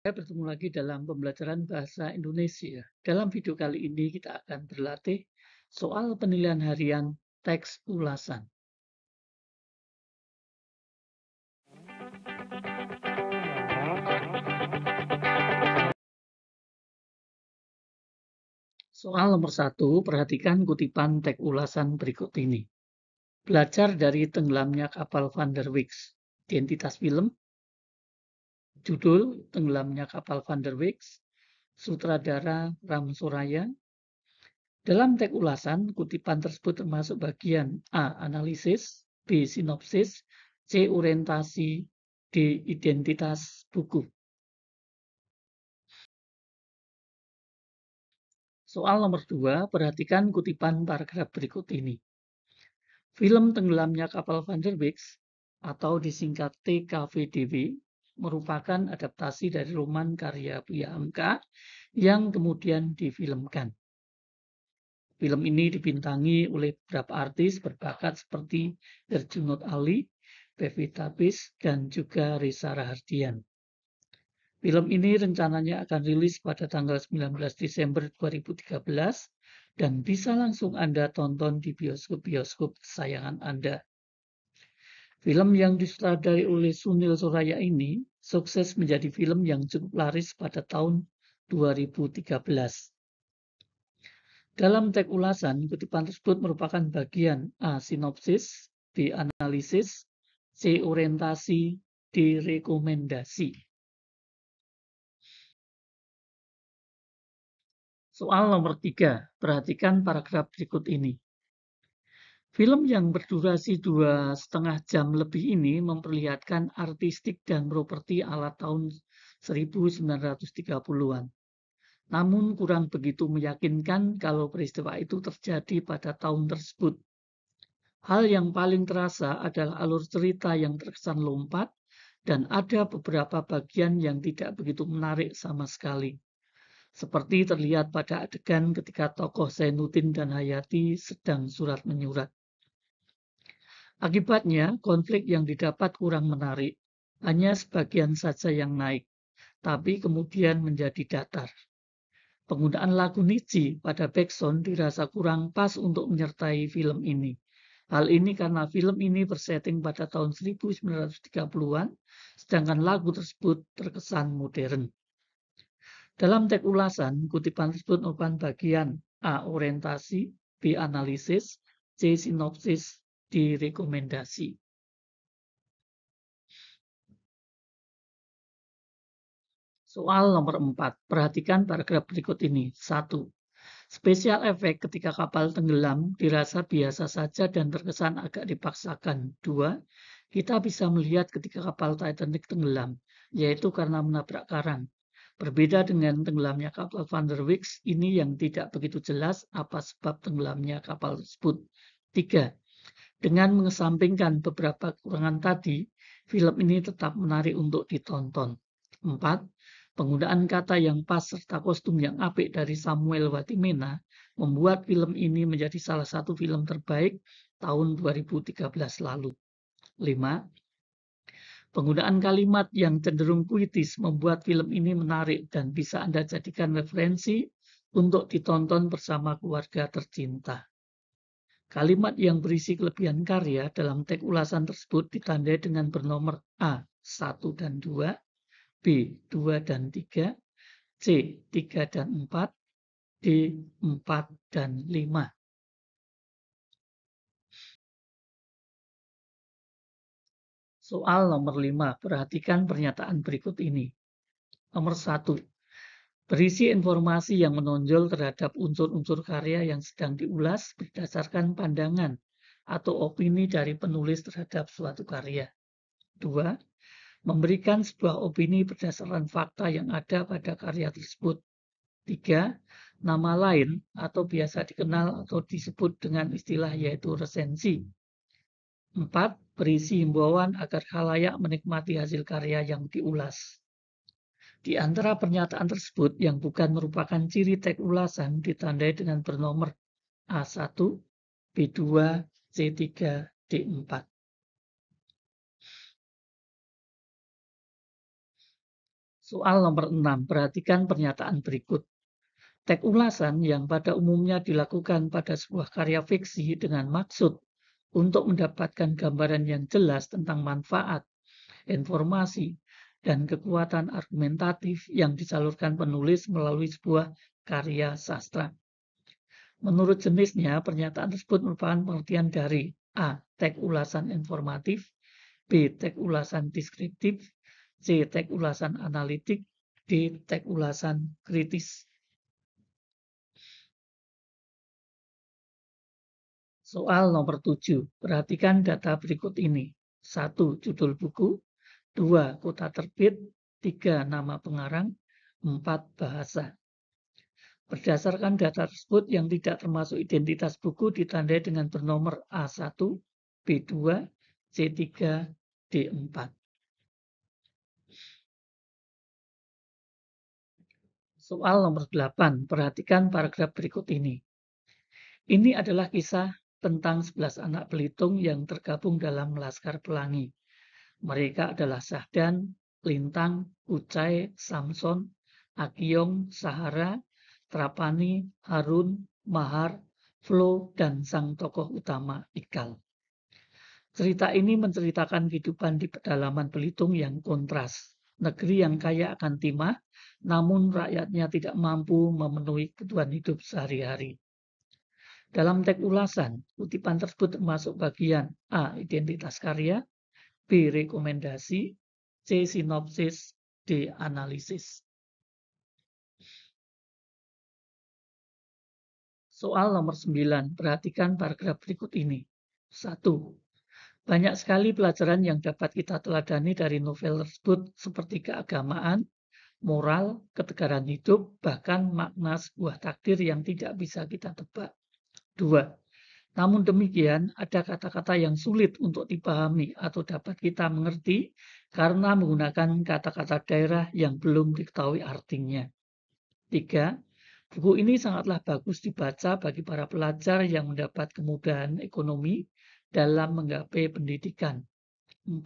Bertemu lagi dalam pembelajaran bahasa Indonesia. Dalam video kali ini kita akan berlatih soal penilaian harian teks ulasan. Soal nomor 1, perhatikan kutipan teks ulasan berikut ini. Belajar dari tenggelamnya kapal Van der Weeks. Identitas film, judul tenggelamnya kapal Van der Weeks, sutradara Ram Suraya. Dalam teks ulasan, kutipan tersebut termasuk bagian A. Analisis, B. Sinopsis, C. Orientasi, D. Identitas buku. Soal nomor 2, perhatikan kutipan paragraf berikut ini. Film Tenggelamnya Kapal Van der Weeks atau disingkat TKVDW merupakan adaptasi dari roman karya Buya Hamka yang kemudian difilmkan. Film ini dibintangi oleh beberapa artis berbakat seperti Herjunot Ali, Pevita Peace, dan juga Reza Rahardian. Film ini rencananya akan rilis pada tanggal 19 Desember 2013 dan bisa langsung Anda tonton di bioskop-bioskop kesayangan Anda. Film yang disutradari oleh Sunil Suraya ini sukses menjadi film yang cukup laris pada tahun 2013. Dalam teks ulasan, kutipan tersebut merupakan bagian A. Sinopsis, B. Analisis, C. Orientasi, D. Rekomendasi. Soal nomor 3, perhatikan paragraf berikut ini. Film yang berdurasi 2,5 jam lebih ini memperlihatkan artistik dan properti ala tahun 1930-an. Namun kurang begitu meyakinkan kalau peristiwa itu terjadi pada tahun tersebut. Hal yang paling terasa adalah alur cerita yang terkesan lompat dan ada beberapa bagian yang tidak begitu menarik sama sekali. Seperti terlihat pada adegan ketika tokoh Zainuddin dan Hayati sedang surat menyurat. Akibatnya, konflik yang didapat kurang menarik, hanya sebagian saja yang naik, tapi kemudian menjadi datar. Penggunaan lagu Niji pada backsound dirasa kurang pas untuk menyertai film ini. Hal ini karena film ini bersetting pada tahun 1930-an, sedangkan lagu tersebut terkesan modern. Dalam teks ulasan, kutipan tersebut merupakan bagian A. Orientasi, B. Analisis, C. Sinopsis, D. Rekomendasi. Soal nomor 4, perhatikan paragraf berikut ini. 1. Spesial efek ketika kapal tenggelam dirasa biasa saja dan terkesan agak dipaksakan. 2. Kita bisa melihat ketika kapal Titanic tenggelam, yaitu karena menabrak karang. Berbeda dengan tenggelamnya kapal Van der Weeks, ini yang tidak begitu jelas apa sebab tenggelamnya kapal tersebut. 3. Dengan mengesampingkan beberapa kekurangan tadi, film ini tetap menarik untuk ditonton. 4. Penggunaan kata yang pas serta kostum yang apik dari Samuel Watimena membuat film ini menjadi salah satu film terbaik tahun 2013 lalu. 5. Penggunaan kalimat yang cenderung puitis membuat film ini menarik dan bisa Anda jadikan referensi untuk ditonton bersama keluarga tercinta. Kalimat yang berisi kelebihan karya dalam teks ulasan tersebut ditandai dengan bernomor A. 1 dan 2, B. 2 dan 3, C. 3 dan 4, D. 4 dan 5. Soal nomor 5, perhatikan pernyataan berikut ini. Nomor 1, berisi informasi yang menonjol terhadap unsur-unsur karya yang sedang diulas berdasarkan pandangan atau opini dari penulis terhadap suatu karya. 2. Memberikan sebuah opini berdasarkan fakta yang ada pada karya tersebut. 3. Nama lain atau biasa dikenal atau disebut dengan istilah yaitu resensi. 4. Berisi himbauan agar khalayak menikmati hasil karya yang diulas. Di antara pernyataan tersebut yang bukan merupakan ciri teks ulasan ditandai dengan bernomor A1, B2, C3, D4. Soal nomor 6, perhatikan pernyataan berikut. Teks ulasan yang pada umumnya dilakukan pada sebuah karya fiksi dengan maksud untuk mendapatkan gambaran yang jelas tentang manfaat, informasi, dan kekuatan argumentatif yang disalurkan penulis melalui sebuah karya sastra. Menurut jenisnya, pernyataan tersebut merupakan pengertian dari A. Teks ulasan informatif, B. Teks ulasan deskriptif, C. Teks ulasan analitik, D. Teks ulasan kritis. Soal nomor 7. Perhatikan data berikut ini. 1. Judul buku. 2. Kota terbit. 3. Nama pengarang. 4. Bahasa. Berdasarkan data tersebut yang tidak termasuk identitas buku ditandai dengan bernomor A1, B2, C3, D4. Soal nomor 8. Perhatikan paragraf berikut ini. Ini adalah kisah tentang 11 anak Belitung yang tergabung dalam Laskar Pelangi. Mereka adalah Sahdan, Lintang, Ucai, Samson, Akiong, Sahara, Trapani, Harun, Mahar, Flo, dan sang tokoh utama Ikal. Cerita ini menceritakan kehidupan di pedalaman Belitung yang kontras. Negeri yang kaya akan timah, namun rakyatnya tidak mampu memenuhi kebutuhan hidup sehari-hari. Dalam teks ulasan, kutipan tersebut termasuk bagian A. Identitas karya, B. Rekomendasi, C. Sinopsis, D. Analisis. Soal nomor 9. Perhatikan paragraf berikut ini. 1. Banyak sekali pelajaran yang dapat kita teladani dari novel tersebut seperti keagamaan, moral, ketegaran hidup, bahkan makna sebuah takdir yang tidak bisa kita tebak. 2. Namun demikian, ada kata-kata yang sulit untuk dipahami atau dapat kita mengerti karena menggunakan kata-kata daerah yang belum diketahui artinya. 3. Buku ini sangatlah bagus dibaca bagi para pelajar yang mendapat kemudahan ekonomi dalam menggapai pendidikan. 4.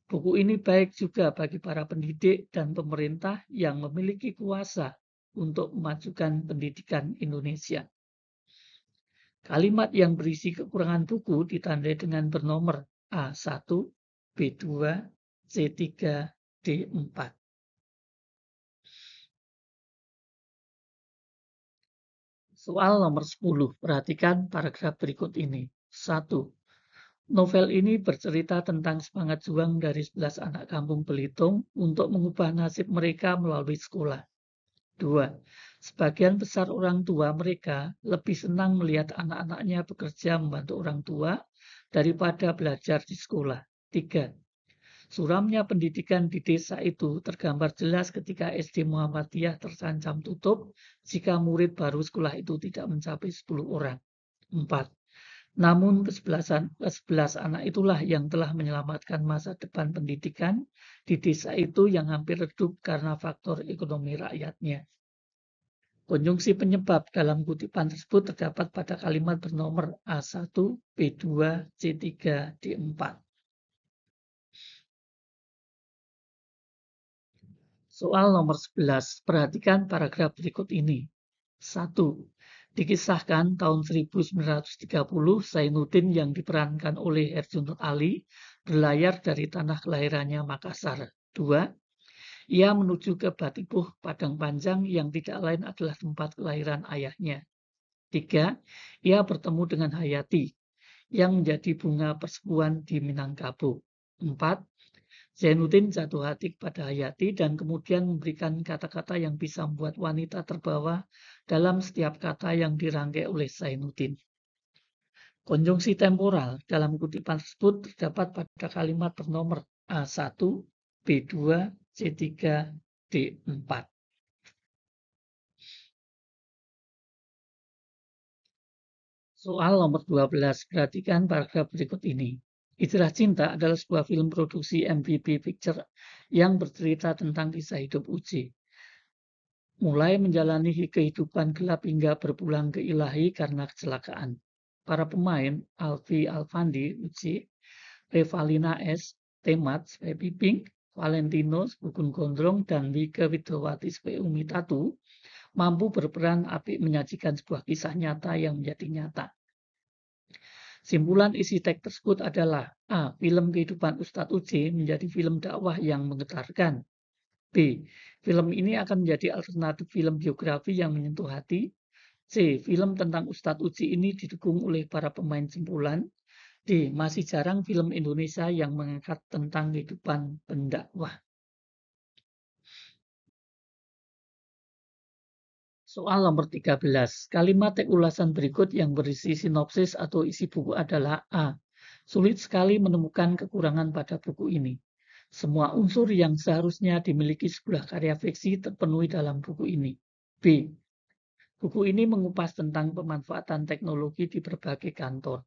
Buku ini baik juga bagi para pendidik dan pemerintah yang memiliki kuasa untuk memajukan pendidikan Indonesia. Kalimat yang berisi kekurangan buku ditandai dengan bernomor A1, B2, C3, D4. Soal nomor 10. Perhatikan paragraf berikut ini. 1. Novel ini bercerita tentang semangat juang dari 11 anak kampung Belitung untuk mengubah nasib mereka melalui sekolah. 2. Sebagian besar orang tua mereka lebih senang melihat anak-anaknya bekerja membantu orang tua daripada belajar di sekolah. 3. Suramnya pendidikan di desa itu tergambar jelas ketika SD Muhammadiyah terancam tutup jika murid baru sekolah itu tidak mencapai 10 orang. 4. Namun ke-11 anak itulah yang telah menyelamatkan masa depan pendidikan di desa itu yang hampir redup karena faktor ekonomi rakyatnya. Konjungsi penyebab dalam kutipan tersebut terdapat pada kalimat bernomor A1, B2, C3, D4. Soal nomor 11. Perhatikan paragraf berikut ini. 1. Dikisahkan tahun 1930 Zainuddin yang diperankan oleh Herjunot Ali berlayar dari tanah kelahirannya Makassar. 2. Ia menuju ke Batipuh, Padang Panjang yang tidak lain adalah tempat kelahiran ayahnya. 3. Ia bertemu dengan Hayati yang menjadi bunga persepuan di Minangkabau. 4. Zainuddin jatuh hati kepada Hayati dan kemudian memberikan kata-kata yang bisa membuat wanita terbawa dalam setiap kata yang dirangkai oleh Zainuddin. Konjungsi temporal dalam kutipan tersebut terdapat pada kalimat bernomor A1, B2, C3, D4. Soal nomor 12. Perhatikan paragraf berikut ini. Hijrah Cinta adalah sebuah film produksi MVB Picture yang bercerita tentang kisah hidup Uci. Mulai menjalani kehidupan gelap hingga berpulang ke ilahi karena kecelakaan. Para pemain Alfi Alfandi, Uci, Revalina S, Temat, Baby Pink, Valentino Sugeng Gondrong, dan Nike Widowati Speumitato mampu berperan apik menyajikan sebuah kisah nyata yang menjadi nyata. Simpulan isi teks tersebut adalah A. Film kehidupan Ustadz UJ menjadi film dakwah yang menggetarkan. B. Film ini akan menjadi alternatif film biografi yang menyentuh hati. C. Film tentang Ustadz Uji ini didukung oleh para pemain simpulan. D. Masih jarang film Indonesia yang mengangkat tentang kehidupan pendakwah. Soal nomor 13. Kalimat teks ulasan berikut yang berisi sinopsis atau isi buku adalah A. Sulit sekali menemukan kekurangan pada buku ini. Semua unsur yang seharusnya dimiliki sebuah karya fiksi terpenuhi dalam buku ini. B. Buku ini mengupas tentang pemanfaatan teknologi di berbagai kantor.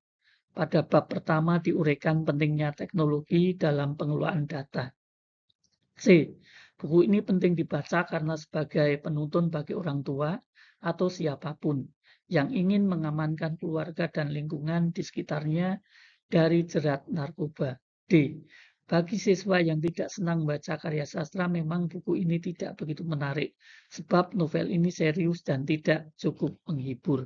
Pada bab pertama diuraikan pentingnya teknologi dalam pengelolaan data. C. Buku ini penting dibaca karena sebagai penuntun bagi orang tua atau siapapun yang ingin mengamankan keluarga dan lingkungan di sekitarnya dari jerat narkoba. D. Bagi siswa yang tidak senang membaca karya sastra, memang buku ini tidak begitu menarik, sebab novel ini serius dan tidak cukup menghibur.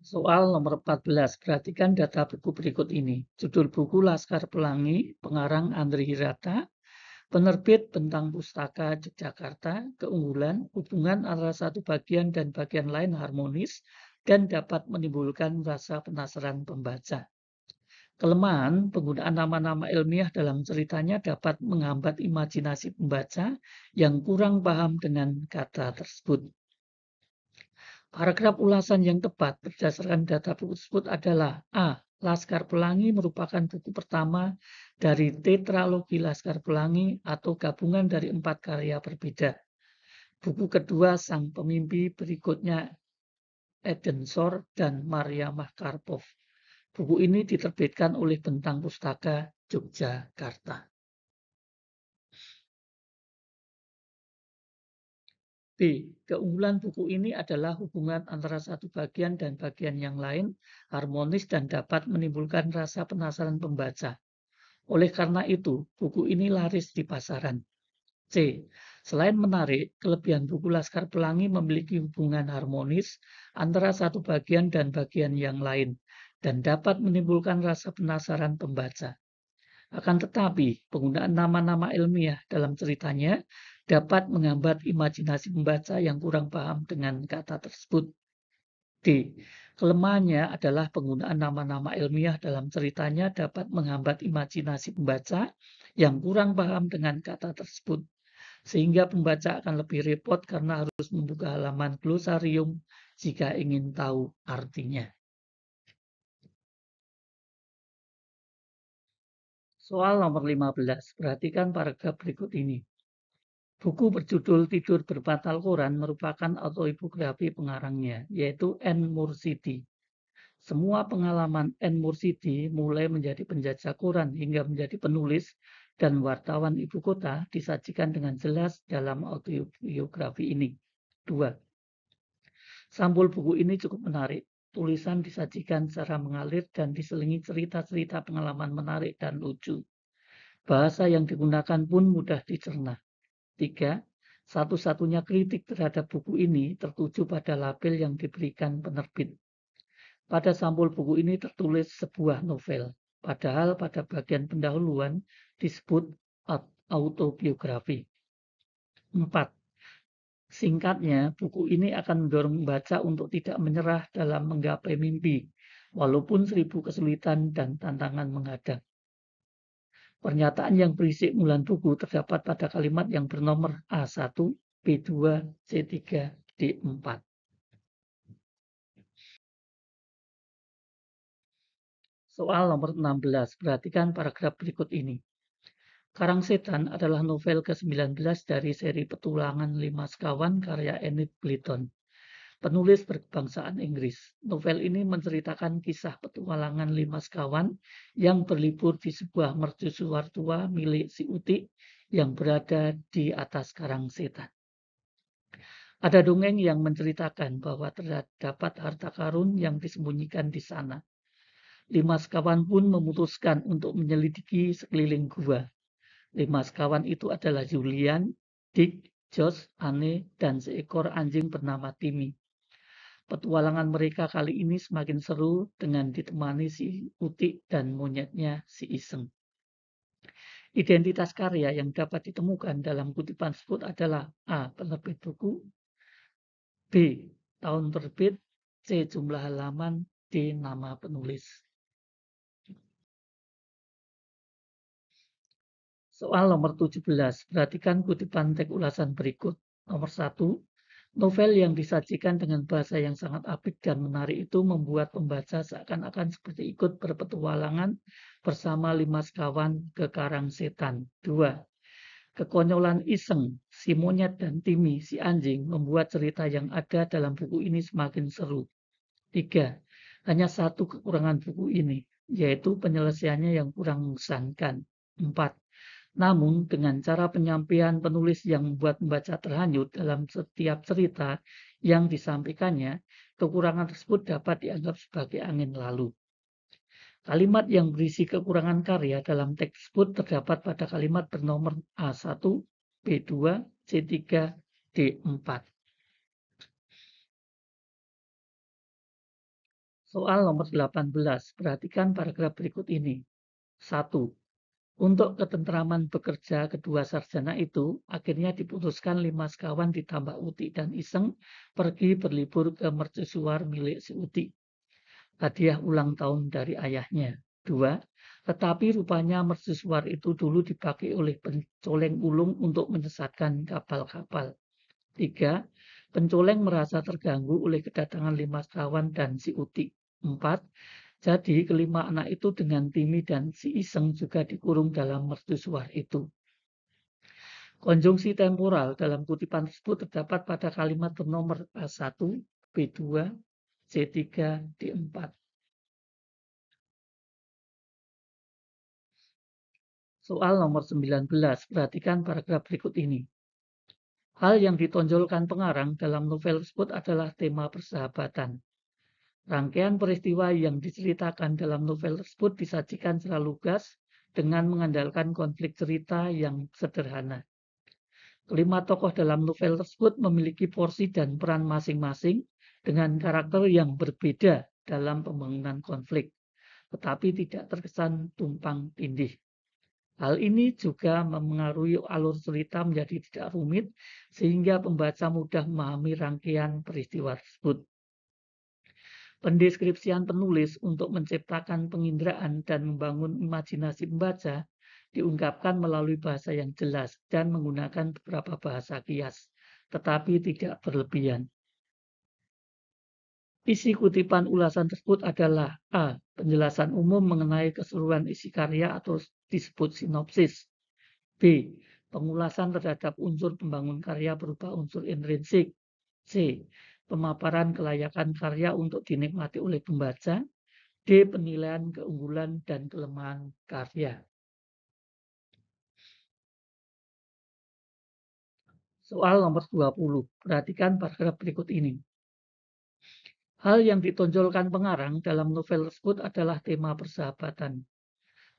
Soal nomor 14. Perhatikan data buku berikut ini. Judul buku Laskar Pelangi, pengarang Andri Hirata, penerbit Bentang Pustaka Yogyakarta, keunggulan, hubungan antara satu bagian dan bagian lain harmonis, dan dapat menimbulkan rasa penasaran pembaca. Kelemahan, penggunaan nama-nama ilmiah dalam ceritanya dapat menghambat imajinasi pembaca yang kurang paham dengan kata tersebut. Paragraf ulasan yang tepat berdasarkan data buku tersebut adalah A. Laskar Pelangi merupakan buku pertama dari tetralogi Laskar Pelangi atau gabungan dari 4 karya berbeda. Buku kedua Sang Pemimpi, berikutnya Eden Shore dan Maria Mahkarpov. Buku ini diterbitkan oleh Bentang Pustaka Yogyakarta. B. Keunggulan buku ini adalah hubungan antara satu bagian dan bagian yang lain harmonis dan dapat menimbulkan rasa penasaran pembaca. Oleh karena itu, buku ini laris di pasaran. C. Selain menarik, kelebihan buku Laskar Pelangi memiliki hubungan harmonis antara satu bagian dan bagian yang lain dan dapat menimbulkan rasa penasaran pembaca. Akan tetapi, penggunaan nama-nama ilmiah dalam ceritanya dapat menghambat imajinasi pembaca yang kurang paham dengan kata tersebut. D. Kelemahannya adalah penggunaan nama-nama ilmiah dalam ceritanya dapat menghambat imajinasi pembaca yang kurang paham dengan kata tersebut, sehingga pembaca akan lebih repot karena harus membuka halaman glosarium jika ingin tahu artinya. Soal nomor 15. Perhatikan paragraf berikut ini. Buku berjudul Tidur Berbatal Koran merupakan autobiografi pengarangnya, yaitu N. Mursidi. Semua pengalaman N. Mursidi, mulai menjadi penjajah koran hingga menjadi penulis dan wartawan ibu kota, disajikan dengan jelas dalam autobiografi ini. 2. Sampul buku ini cukup menarik. Tulisan disajikan secara mengalir dan diselingi cerita-cerita pengalaman menarik dan lucu. Bahasa yang digunakan pun mudah dicerna. 3. Satu-satunya kritik terhadap buku ini tertuju pada label yang diberikan penerbit. Pada sampul buku ini tertulis sebuah novel, padahal pada bagian pendahuluan disebut autobiografi. 4. Singkatnya, buku ini akan mendorong membaca untuk tidak menyerah dalam menggapai mimpi, walaupun 1000 kesulitan dan tantangan menghadang. Pernyataan yang berisi mulan buku terdapat pada kalimat yang bernomor A1, B2, C3, D4. Soal nomor 16. Perhatikan paragraf berikut ini. Karang Setan adalah novel ke-19 dari seri Petualangan 5 Sekawan karya Enid Blyton, penulis berkebangsaan Inggris. Novel ini menceritakan kisah petualangan 5 sekawan yang berlibur di sebuah mercusuar tua milik si Utik yang berada di atas Karang Setan. Ada dongeng yang menceritakan bahwa terdapat harta karun yang disembunyikan di sana. 5 sekawan pun memutuskan untuk menyelidiki sekeliling gua. 5 sekawan itu adalah Julian, Dick, Josh, Anne, dan seekor anjing bernama Timmy. Petualangan mereka kali ini semakin seru dengan ditemani si Utik dan monyetnya si Iseng. Identitas karya yang dapat ditemukan dalam kutipan tersebut adalah A. Penerbit buku, B. Tahun terbit, C. Jumlah halaman, D. Nama penulis. Soal nomor 17. Perhatikan kutipan teks ulasan berikut. Nomor 1. Novel yang disajikan dengan bahasa yang sangat apik dan menarik itu membuat pembaca seakan-akan seperti ikut berpetualangan bersama 5 sekawan ke karang setan. 2. Kekonyolan Iseng, si monyet dan Timmy, si anjing, membuat cerita yang ada dalam buku ini semakin seru. 3. Hanya satu kekurangan buku ini, yaitu penyelesaiannya yang kurang mengesankan. 4. Namun, dengan cara penyampaian penulis yang membuat membaca terhanyut dalam setiap cerita yang disampaikannya, kekurangan tersebut dapat dianggap sebagai angin lalu. Kalimat yang berisi kekurangan karya dalam teks tersebut terdapat pada kalimat bernomor A1, B2, C3, D4. Soal nomor 18. Perhatikan paragraf berikut ini. 1. Untuk ketentraman bekerja kedua sarjana itu, akhirnya diputuskan 5 sekawan ditambah Uti dan Iseng pergi berlibur ke mercusuar milik si Uti. Hadiah ulang tahun dari ayahnya. 2. Tetapi rupanya mercusuar itu dulu dipakai oleh pencoleng ulung untuk menyesatkan kapal-kapal. 3. Pencoleng merasa terganggu oleh kedatangan 5 sekawan dan si Uti. 4. Jadi kelima anak itu dengan Timmy dan si Iseng juga dikurung dalam mercusuar itu. Konjungsi temporal dalam kutipan tersebut terdapat pada kalimat bernomor A1, B2, C3, D4. Soal nomor 19. Perhatikan paragraf berikut ini. Hal yang ditonjolkan pengarang dalam novel tersebut adalah tema persahabatan. Rangkaian peristiwa yang diceritakan dalam novel tersebut disajikan secara lugas dengan mengandalkan konflik cerita yang sederhana. Kelima tokoh dalam novel tersebut memiliki porsi dan peran masing-masing dengan karakter yang berbeda dalam pembangunan konflik, tetapi tidak terkesan tumpang tindih. Hal ini juga memengaruhi alur cerita menjadi tidak rumit, sehingga pembaca mudah memahami rangkaian peristiwa tersebut. Pendeskripsian penulis untuk menciptakan penginderaan dan membangun imajinasi pembaca diungkapkan melalui bahasa yang jelas dan menggunakan beberapa bahasa kias, tetapi tidak berlebihan. Isi kutipan ulasan tersebut adalah A. Penjelasan umum mengenai keseluruhan isi karya atau disebut sinopsis. B. Pengulasan terhadap unsur pembangun karya berupa unsur intrinsik. C. Pemaparan kelayakan karya untuk dinikmati oleh pembaca. D. Penilaian keunggulan dan kelemahan karya. Soal nomor 20. Perhatikan paragraf berikut ini. Hal yang ditonjolkan pengarang dalam novel tersebut adalah tema persahabatan.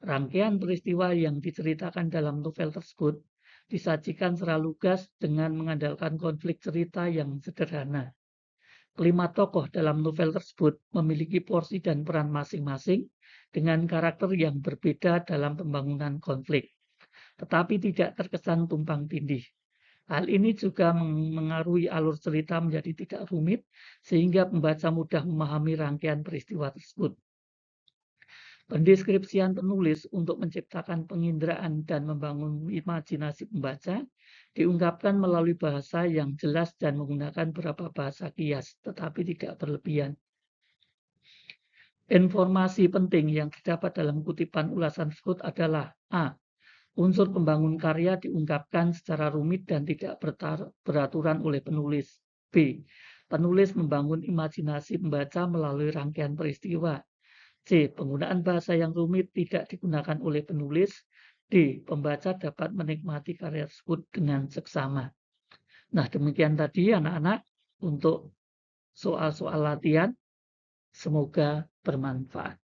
Rangkaian peristiwa yang diceritakan dalam novel tersebut disajikan secara lugas dengan mengandalkan konflik cerita yang sederhana. Kelima tokoh dalam novel tersebut memiliki porsi dan peran masing-masing dengan karakter yang berbeda dalam pembangunan konflik, tetapi tidak terkesan tumpang tindih. Hal ini juga mengaruhi alur cerita menjadi tidak rumit, sehingga pembaca mudah memahami rangkaian peristiwa tersebut. Pendeskripsian penulis untuk menciptakan penginderaan dan membangun imajinasi pembaca diungkapkan melalui bahasa yang jelas dan menggunakan beberapa bahasa kias, tetapi tidak berlebihan. Informasi penting yang didapat dalam kutipan ulasan tersebut adalah A. Unsur pembangun karya diungkapkan secara rumit dan tidak beraturan oleh penulis. B. Penulis membangun imajinasi pembaca melalui rangkaian peristiwa. C. Penggunaan bahasa yang rumit tidak digunakan oleh penulis. D. Pembaca dapat menikmati karya tersebut dengan seksama. Nah, demikian tadi anak-anak untuk soal-soal latihan. Semoga bermanfaat.